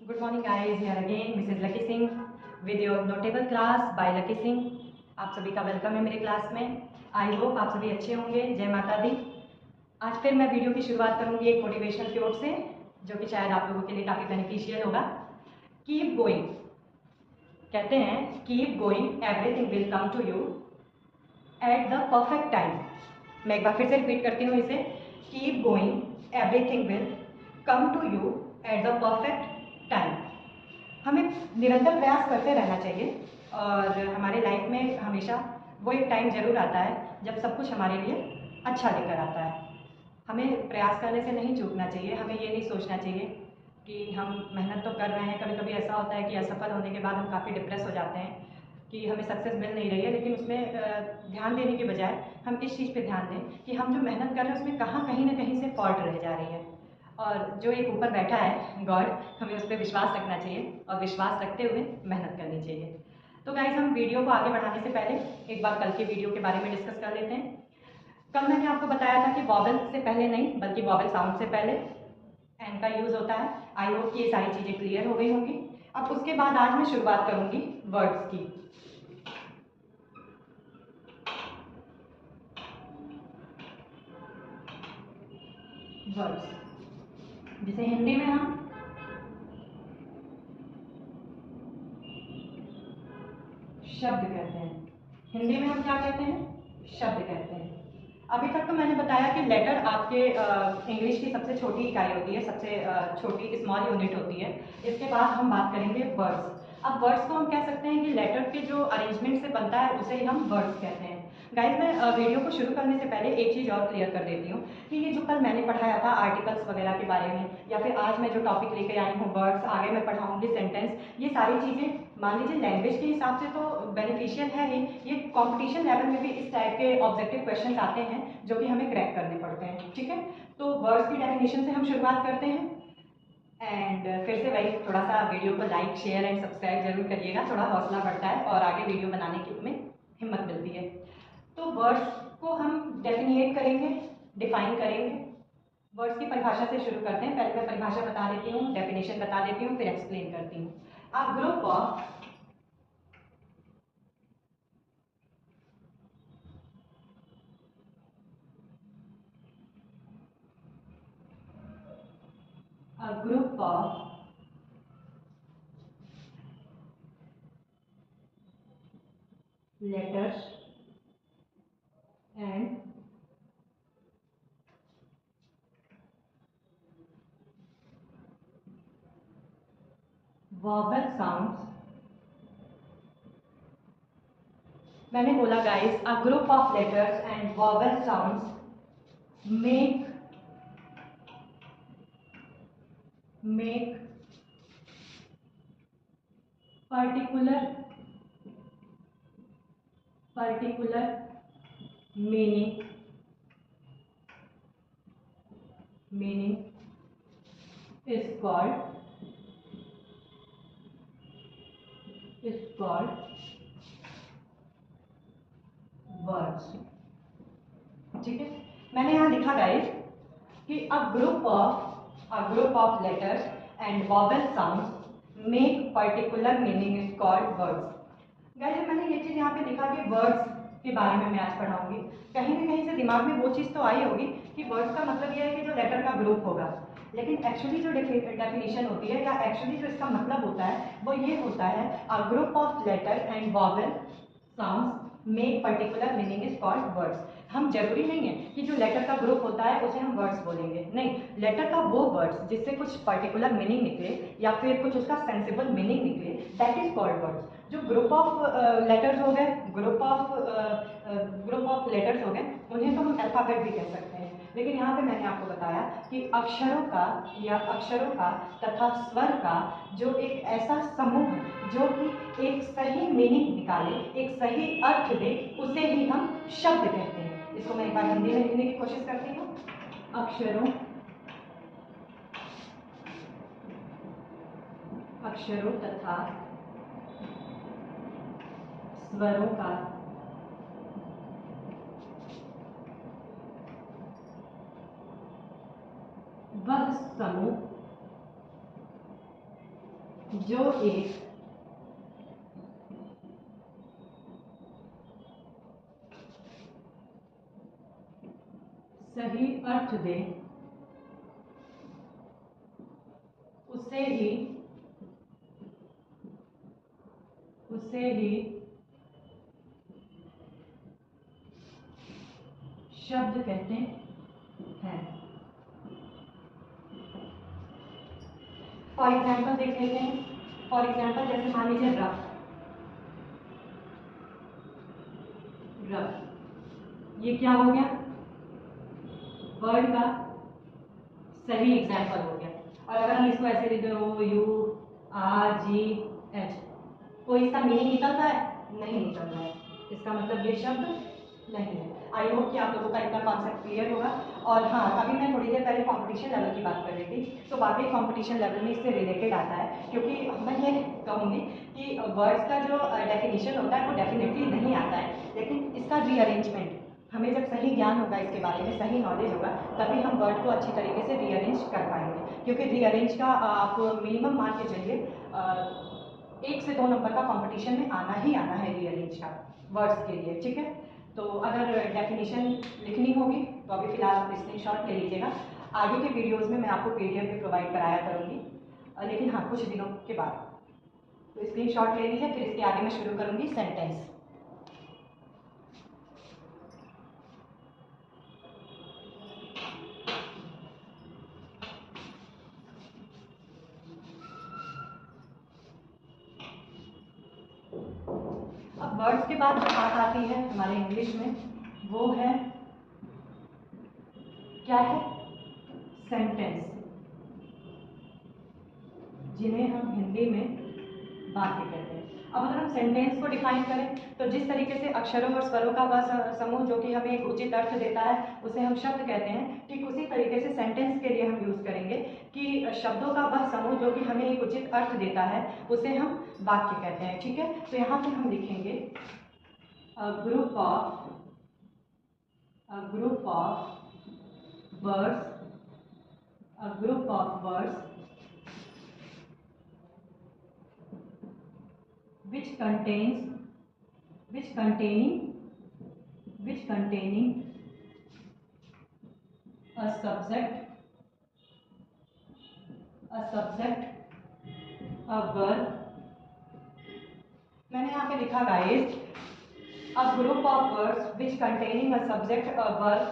Good morning guys, here again Mrs. Lucky Singh with your notable class by Lucky Singh। आप सभी का welcome है मेरे class में। आई होप आप सभी अच्छे होंगे। जय माता दी। आज फिर मैं वीडियो की शुरुआत करूंगी एक मोटिवेशनल कोट से, जो कि शायद आप लोगों के लिए काफ़ी बेनिफिशियल होगा। कीप गोइंग, कहते हैं keep going, everything will come to you at the perfect time. मैं एक बार फिर से रिपीट करती हूँ इसे। Keep going, everything will come to you at the perfect time. हमें निरंतर प्रयास करते रहना चाहिए और हमारे लाइफ में हमेशा वो एक टाइम जरूर आता है जब सब कुछ हमारे लिए अच्छा लेकर आता है। हमें प्रयास करने से नहीं चूकना चाहिए। हमें ये नहीं सोचना चाहिए कि हम मेहनत तो कर रहे हैं। कभी कभी ऐसा होता है कि असफल होने के बाद हम काफ़ी डिप्रेस हो जाते हैं कि हमें सक्सेस मिल नहीं रही है, लेकिन उसमें ध्यान देने के बजाय हम इस चीज़ पे ध्यान दें कि हम जो मेहनत कर रहे हैं उसमें कहीं ना कहीं से फॉल्ट रह जा रही है, और जो एक ऊपर बैठा है गॉड, हमें उस पर विश्वास रखना चाहिए और विश्वास रखते हुए मेहनत करनी चाहिए। तो गाइज, हम वीडियो को आगे बढ़ाने से पहले एक बार कल के वीडियो के बारे में डिस्कस कर लेते हैं। कल मैंने आपको बताया था कि वॉवेल से पहले नहीं बल्कि वॉवेल साउंड से पहले एन का यूज होता है। आई होप कि ये सारी चीज़ें क्लियर हो गई होंगी। अब उसके बाद आज मैं शुरुआत करूंगी वर्ड्स की। वर्ड्स जिसे हिंदी में हम शब्द कहते हैं। हिंदी में हम क्या कहते हैं? शब्द कहते हैं। अभी तक तो मैंने बताया कि लेटर आपके इंग्लिश की सबसे छोटी इकाई होती है, सबसे छोटी स्मॉल यूनिट होती है। इसके बाद हम बात करेंगे वर्ड्स। अब वर्ड्स को हम कह सकते हैं कि लेटर के जो अरेंजमेंट से बनता है उसे ही हम वर्ड्स कहते हैं। गाइज, मैं वीडियो को शुरू करने से पहले एक चीज़ और क्लियर कर देती हूँ कि ये जो कल मैंने पढ़ाया था आर्टिकल्स वगैरह के बारे में, या फिर आज मैं जो टॉपिक लेके आई हूँ वर्ड्स, आगे मैं पढ़ाऊँगी सेंटेंस, ये सारी चीज़ें मान लीजिए लैंग्वेज के हिसाब से तो बेनिफिशियल है ही। ये कंपटीशन लेवल में भी इस टाइप के ऑब्जेक्टिव क्वेश्चन आते हैं जो कि हमें क्रैक करने पड़ते हैं। ठीक है, तो वर्ड्स की डेफिनेशन से हम शुरुआत करते हैं। एंड फिर से वही थोड़ा सा वीडियो को लाइक शेयर एंड सब्सक्राइब जरूर करिएगा, थोड़ा हौसला बढ़ता है और आगे वीडियो बनाने की में हिम्मत मिलती है। तो वर्ड्स को हम डेफिनेट करेंगे, डिफाइन करेंगे। वर्ड्स की परिभाषा से शुरू करते हैं। पहले मैं परिभाषा बता देती हूँ, डेफिनेशन बता देती हूँ, फिर एक्सप्लेन करती हूँ। अ group of a group of letters and vowel sounds। मैंने बोला guys, a group of letters and vowel sounds make particular meaning is called words। ठीक है, मैंने यहाँ लिखा गाइस कि a group of letters and vowel sounds make particular meaning is called words। Guys, जब मैंने ये चीज यहाँ पे लिखा कि वर्ड्स के बारे में मैं आज पढ़ाऊंगी, कहीं ना कहीं से दिमाग में वो चीज तो आई होगी कि वर्ड्स का मतलब ये है कि जो लेटर का ग्रुप होगा, लेकिन एक्चुअली जो डेफिनेशन होती है या एक्चुअली जो इसका मतलब होता है वो ये होता है a group of letter and vowel sounds make particular meaning is called words. हम जरूरी नहीं है कि जो लेटर का ग्रुप होता है उसे हम वर्ड्स बोलेंगे, नहीं, लेटर का वो वर्ड्स जिससे कुछ पर्टिकुलर मीनिंग निकले या फिर कुछ उसका सेंसिबल मीनिंग निकले, दैट इज कॉल्ड वर्ड्स। जो ग्रुप ऑफ लेटर्स हो गए, ग्रुप ऑफ लेटर्स हो गए, उन्हें तो हम अल्फाबेट भी कह सकते हैं। लेकिन यहाँ पे मैंने आपको बताया कि अक्षरों का तथा स्वर का जो एक ऐसा समूह जो कि एक सही मीनिंग निकाले, एक सही अर्थ दे, उसे ही हम शब्द कहते हैं। इसको मैं एक बार हिंदी में लिखने की कोशिश करती हूँ। अक्षरों तथा स्वरों का वह समूह जो एक सही अर्थ दे उसे ही शब्द कहते हैं। फॉर एग्जाम्पल देख लेते हैं। फॉर एग्जाम्पल जैसे मान लीजिए रफ, ये क्या हो गया, वर्ड का सही एग्जाम्पल हो गया। और अगर हम इसको ऐसे लिख दो URGH, कोई इसका मीनिंग निकलता है? नहीं निकल रहा है, इसका मतलब ये शब्द नहीं है। आई होप कि आप लोगों का इतना कॉन्सेप्ट क्लियर होगा। और हाँ, अभी मैं थोड़ी देर पहले कंपटीशन लेवल की बात कर रही थी, तो वाकई कंपटीशन लेवल में इससे रिलेटेड आता है, क्योंकि मैं ये कहूँगी कि वर्ड्स का जो डेफिनेशन होता है वो डेफिनेटली नहीं आता है, लेकिन इसका रीअरेंजमेंट, हमें जब सही ज्ञान होगा इसके बारे में, सही नॉलेज होगा, तभी हम वर्ड को अच्छी तरीके से रीअरेंज कर पाएंगे। क्योंकि रीअरेंज का आप मिनिमम मान के चलिए 1 से 2 नंबर का कंपटीशन में आना ही आना है रीअरेंज का वर्ड्स के लिए, ठीक है। तो अगर डेफिनेशन लिखनी होगी तो अभी फिलहाल आप स्क्रीनशॉट ले लीजिएगा। आगे के वीडियोस में मैं आपको PDF भी प्रोवाइड कराया करूँगी, लेकिन हाँ कुछ दिनों के बाद। तो स्क्रीनशॉट ले लीजिए, फिर इसके आगे मैं शुरू करूँगी सेंटेंस। अब वर्ड्स के बाद जो बात आती है हमारे इंग्लिश में, वो है क्या है, सेंटेंस, जिन्हें हम हिंदी में वाक्य कहते हैं। अब अगर हम सेंटेंस को डिफाइन करें तो जिस तरीके से अक्षरों और स्वरों का वह समूह जो कि हमें एक उचित अर्थ देता है उसे हम शब्द कहते हैं, ठीक उसी तरीके से सेंटेंस के लिए हम यूज करेंगे कि शब्दों का वह समूह जो कि हमें एक उचित अर्थ देता है उसे हम वाक्य कहते हैं, ठीक है। तो यहाँ पे हम लिखेंगे a group of words which containing a subject, a verb। मैंने यहाँ पे लिखा guys, a group of words which containing a subject, a verb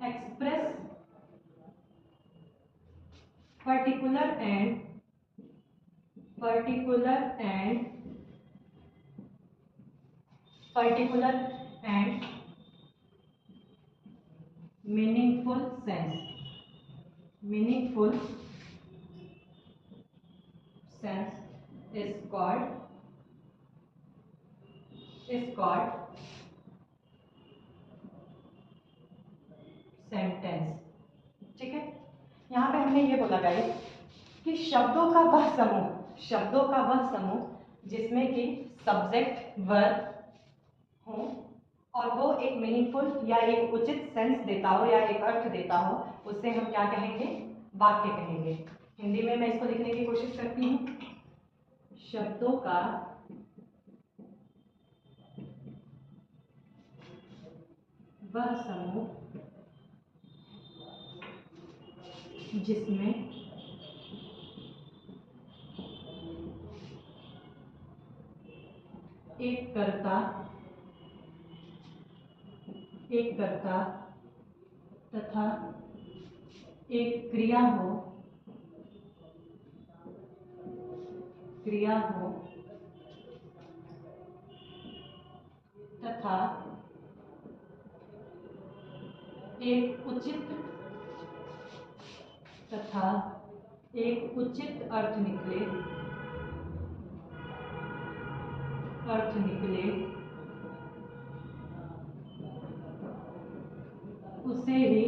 express particular and meaningful sense is called sentence, ठीक है। यहाँ पे हमने ये बोला गाइस कि शब्दों का वह समूह जिसमें कि सब्जेक्ट वर्ब हो और वो एक मीनिंगफुल या एक उचित सेंस देता हो या एक अर्थ देता हो, उससे हम क्या कहेंगे, वाक्य कहेंगे। हिंदी में मैं इसको लिखने की कोशिश करती हूँ, शब्दों का वह समूह जिसमें एक कर्ता तथा एक क्रिया हो तथा एक उचित अर्थ निकले उसे ही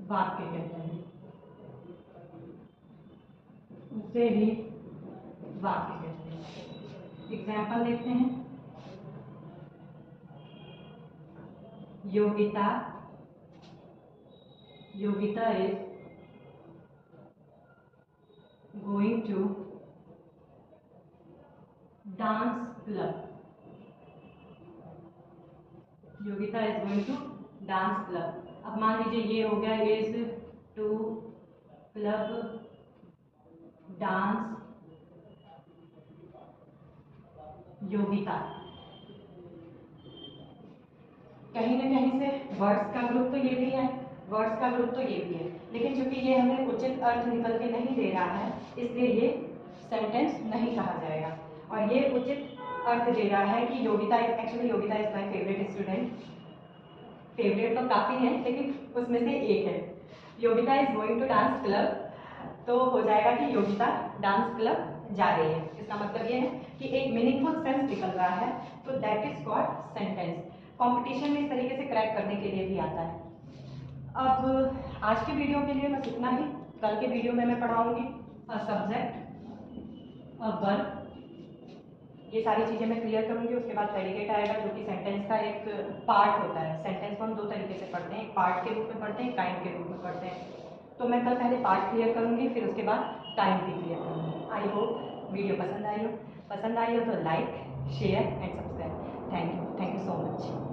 वाक्य कहते हैं, एग्जाम्पल देखते हैं। Yogita is going to dance club. Yogita is going to dance club. अब मान लीजिए ये हो गया is to club dance Yogita. कहीं ना कहीं से वर्ड्स का ग्रुप तो ये भी है, वर्ड्स का ग्रुप तो ये भी है, लेकिन चूंकि ये हमें उचित अर्थ निकल के नहीं दे रहा है इसलिए ये सेंटेंस नहीं कहा जाएगा। और ये उचित अर्थ दे रहा है कि Yogita actually Yogita is my favourite student. Favourite तो काफ़ी है लेकिन उसमें से एक है। Yogita is going to dance club तो हो जाएगा कि योगिता डांस क्लब जा रही है। इसका मतलब ये है कि एक मीनिंगफुल सेंस निकल रहा है, तो that is called sentence. Competition में इस तरीके से क्रैक करने के लिए भी आता है। अब आज के वीडियो के लिए बस इतना ही। कल के वीडियो में मैं पढ़ाऊंगी अ सब्जेक्ट, अ वर्ब, ये सारी चीज़ें मैं क्लियर करूंगी। उसके बाद प्रेडिकेट आएगा जो कि सेंटेंस का एक पार्ट होता है। सेंटेंस को हम दो तरीके से पढ़ते हैं, एक पार्ट के रूप में पढ़ते हैं, एक काइंड के रूप में पढ़ते हैं। तो मैं कल पहले पार्ट क्लियर करूंगी, फिर उसके बाद काइंड भी क्लियर करूंगी। आई होप वीडियो पसंद आई हो तो like, share and subscribe. Thank you so much.